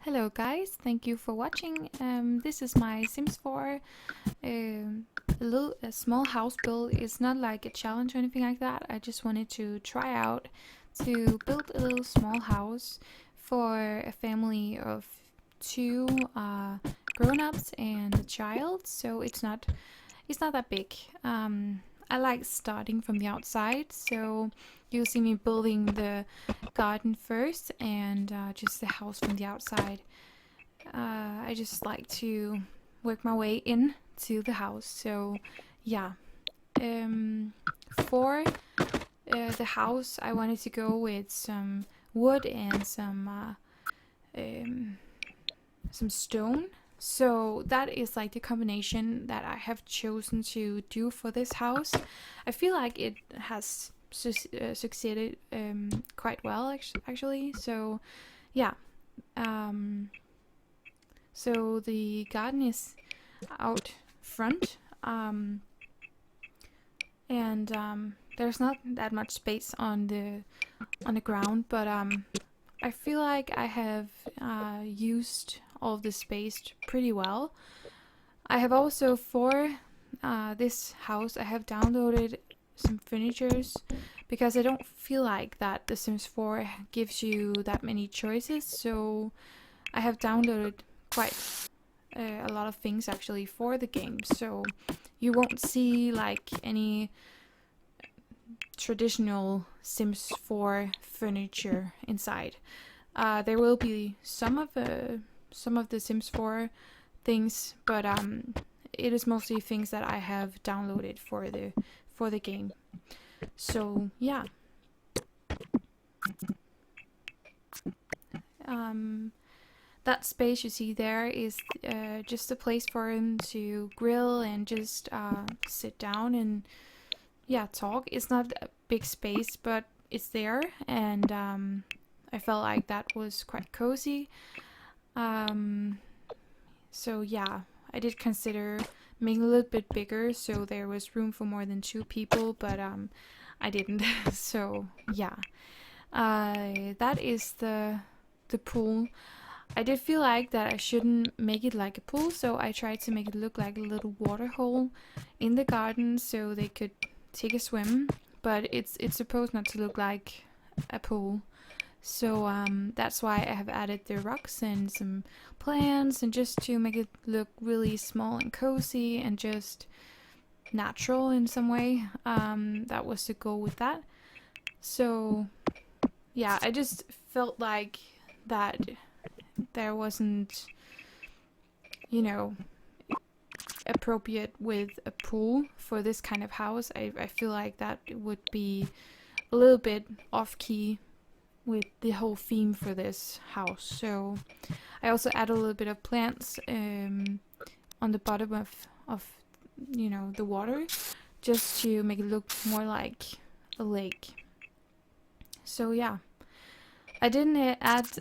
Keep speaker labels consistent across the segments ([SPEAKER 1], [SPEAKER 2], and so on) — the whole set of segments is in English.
[SPEAKER 1] Hello guys, thank you for watching. This is my Sims 4 a small house build. It's not like a challenge or anything like that. I just wanted to try out to build a little small house for a family of two grown-ups and a child. So it's not that big. I like starting from the outside, so you'll see me building the garden first and just the house from the outside. I just like to work my way in to the house. So yeah, for the house I wanted to go with some wood and some stone. So that is like the combination that I have chosen to do for this house. I feel like it has succeeded quite well actually. So yeah, so the garden is out front, and there's not that much space on the ground, but I feel like I have used all of the space pretty well. I have also for this house I have downloaded some furnitures because I don't feel like that The Sims 4 gives you that many choices, so I have downloaded quite a lot of things actually for the game, so you won't see like any traditional Sims 4 furniture inside. There will be some of the Sims 4 things, but it is mostly things that I have downloaded for the game. So yeah. That space you see there is just a place for him to grill and just sit down and talk. It's not a big space, but it's there, and I felt like that was quite cozy. So yeah, I did consider making a little bit bigger so there was room for more than 2 people, but I didn't. So yeah, that is the pool. I did feel like that I shouldn't make it like a pool, so I tried to make it look like a little water hole in the garden so they could take a swim, but it's supposed not to look like a pool. So that's why I have added the rocks and some plants, and just to make it look really small and cozy and just natural in some way. That was the goal with that. So yeah, I just felt like that there wasn't, appropriate with a pool for this kind of house. I feel like that would be a little bit off key with the whole theme for this house. So I also add a little bit of plants on the bottom of the water, just to make it look more like a lake. So yeah, I didn't add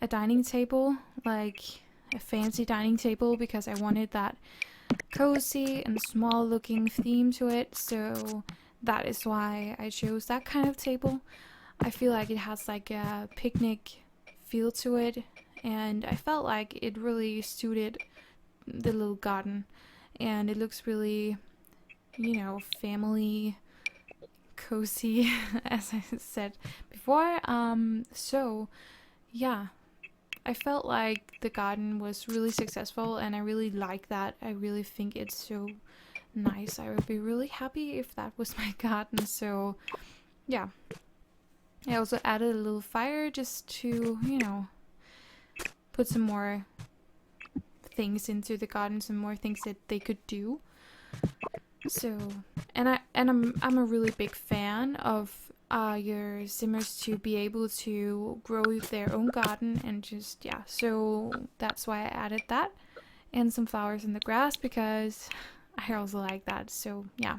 [SPEAKER 1] a dining table, like a fancy dining table, because I wanted that cozy and small looking theme to it. So that is why I chose that kind of table. I feel like it has like a picnic feel to it, and I felt like it really suited the little garden, and it looks really, family cozy as I said before. So yeah, I felt like the garden was really successful, and I really like that. I really think it's so nice. I would be really happy if that was my garden. So yeah, I also added a little fire just to, put some more things into the garden, some more things that they could do. So, and I'm a really big fan of your simmers to be able to grow their own garden, and just so that's why I added that, and some flowers in the grass because I also like that. So yeah,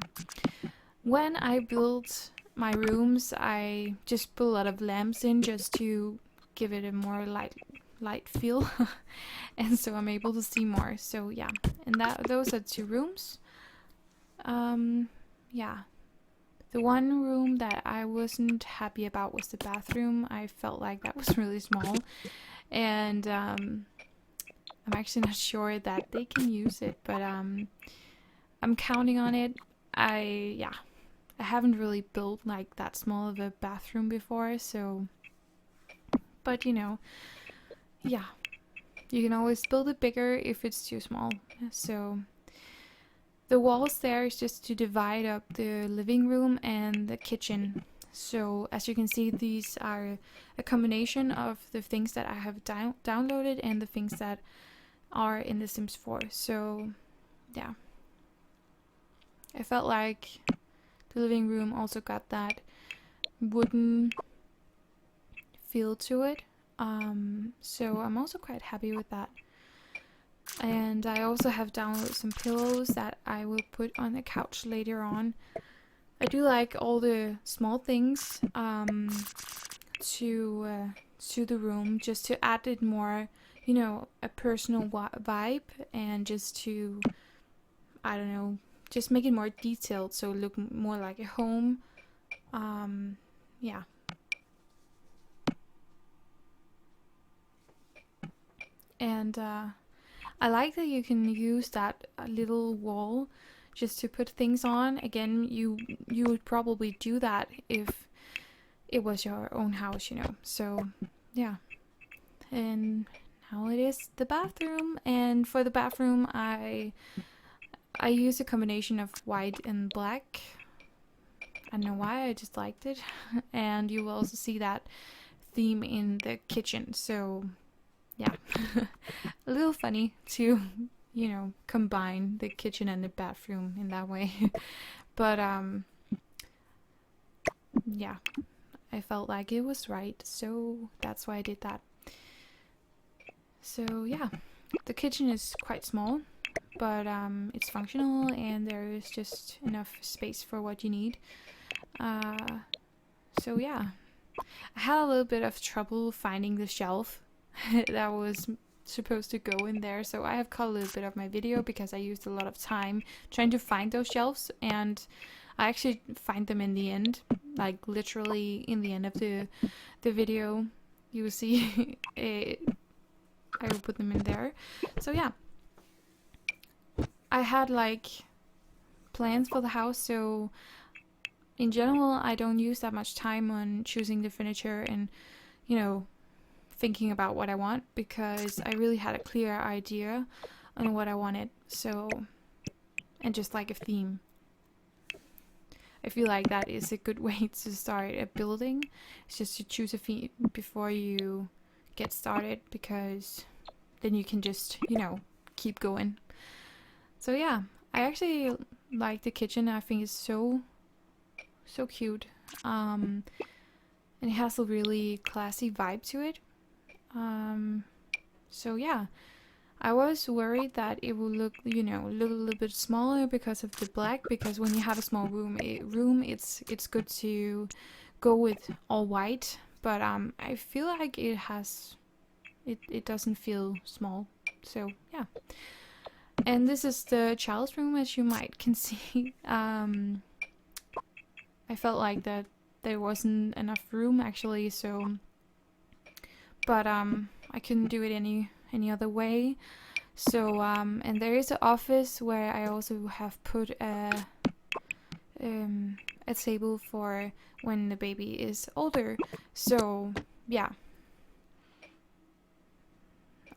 [SPEAKER 1] when I built my rooms I just put a lot of lamps in just to give it a more light feel and so I'm able to see more. So yeah, and those are 2 rooms. Yeah, The one room that I wasn't happy about was the bathroom. I felt like that was really small, and I'm actually not sure that they can use it, but I'm counting on it. Yeah, I haven't really built like that small of a bathroom before, so but yeah, you can always build it bigger if it's too small. So the walls there is just to divide up the living room and the kitchen. So as you can see, these are a combination of the things that I have downloaded and the things that are in The Sims 4. So yeah, I felt like the living room also got that wooden feel to it. So I'm also quite happy with that. And I also have downloaded some pillows that I will put on the couch later on. I do like all the small things to the room, just to add it more, a personal vibe, and just to, I don't know, just make it more detailed, so it look more like a home. Yeah. And I like that you can use that little wall just to put things on. Again, you would probably do that if it was your own house, So, yeah. And now it is the bathroom. And for the bathroom, I use a combination of white and black. I don't know why, I just liked it. And you will also see that theme in the kitchen. So, yeah. A little funny to combine the kitchen and the bathroom in that way. But yeah, I felt like it was right, so that's why I did that. So yeah, the kitchen is quite small, but it's functional and there is just enough space for what you need. So yeah, I had a little bit of trouble finding the shelf that was supposed to go in there, so I have cut a little bit of my video because I used a lot of time trying to find those shelves, and I actually find them in the end, like literally in the end of the video. You will see I will put them in there. So yeah, I had like plans for the house, so in general I don't use that much time on choosing the furniture and thinking about what I want, because I really had a clear idea on what I wanted. So, and just like a theme. I feel like that is a good way to start a building. It's just to choose a theme before you get started, because then you can just, keep going. So yeah, I actually like the kitchen. I think it's so cute. And it has a really classy vibe to it. So yeah, I was worried that it would look a little bit smaller because of the black, because when you have a small room, it's good to go with all white, but I feel like it doesn't feel small. So yeah. And this is the child's room, as you might can see. I felt like that there wasn't enough room actually, so but I couldn't do it any other way. So and there is an office where I also have put a table for when the baby is older. So yeah,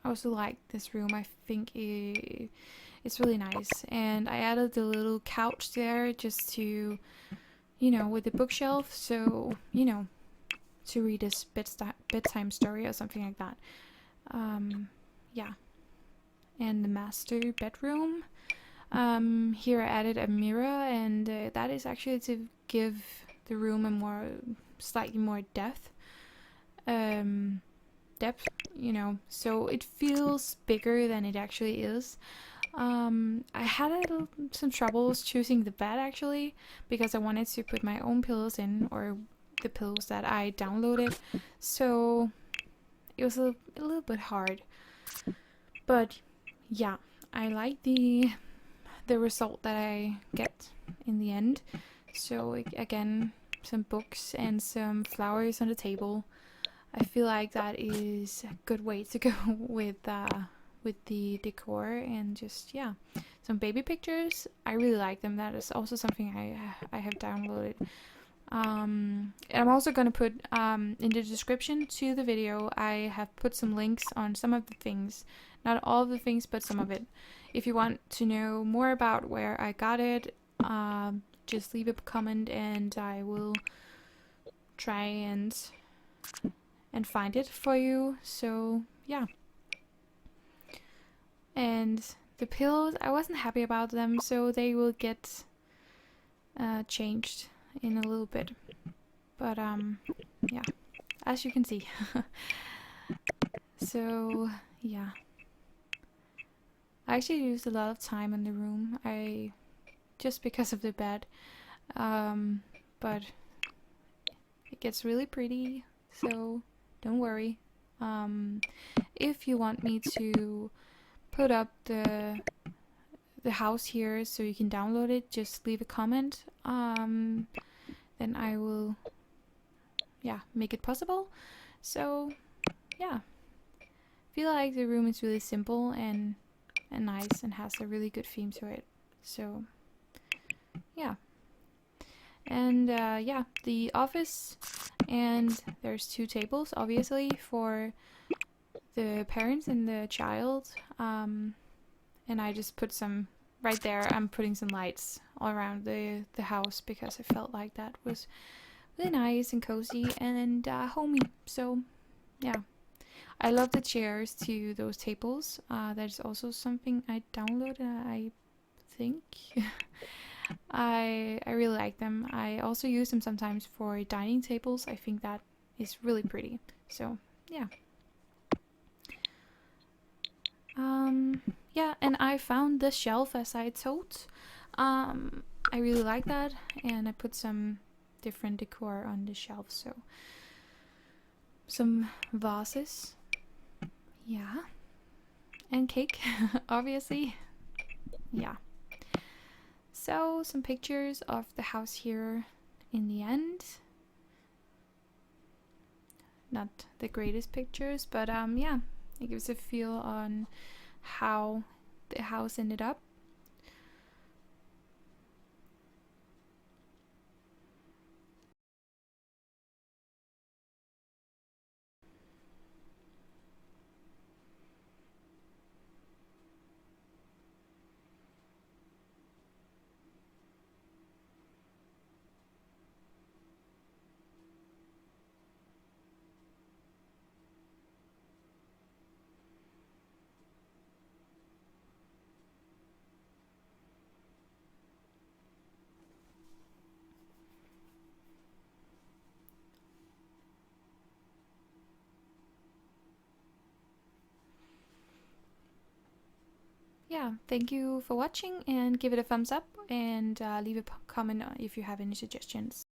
[SPEAKER 1] I also like this room. I think it's really nice, and I added the little couch there just to with the bookshelf, so to read a bedtime story or something like that. Yeah. And the master bedroom. Here I added a mirror, and that is actually to give the room a slightly more depth. So it feels bigger than it actually is. I had some troubles choosing the bed actually, because I wanted to put my own pillows in, or the pillows that I downloaded, so it was a little bit hard. But yeah, I like the result that I get in the end. So again, some books and some flowers on the table. I feel like that is a good way to go with the decor, and just, yeah, some baby pictures. I really like them. That is also something I have downloaded. And I'm also gonna put in the description to the video. I have put some links on some of the things, not all of the things, but some of it. If you want to know more about where I got it, just leave a comment and I will try and find it for you. So yeah. And the pillows, I wasn't happy about them, so they will get changed in a little bit. But yeah, as you can see. So yeah, I actually used a lot of time in the room. I just because of the bed, but it gets really pretty. So don't worry. If you want me to put up the house here so you can download it, just leave a comment. Then I will, yeah, make it possible. So yeah, I feel like the room is really simple and nice and has a really good theme to it. So yeah, and yeah, the office, and there's 2 tables obviously for the parents and the child. And I just put some right there. I'm putting some lights all around the house because I felt like that was really nice and cozy and homey. So yeah, I love the chairs to those tables. That is also something I downloaded, I think. I really like them. I also use them sometimes for dining tables. I think that is really pretty. So yeah. Yeah, and I found the shelf as I told. I really like that, and I put some different decor on the shelf. So some vases, yeah, and cake, obviously, yeah. So some pictures of the house here in the end. Not the greatest pictures, but yeah, it gives a feel on how the house ended up. Yeah, thank you for watching, and give it a thumbs up, and leave a comment if you have any suggestions.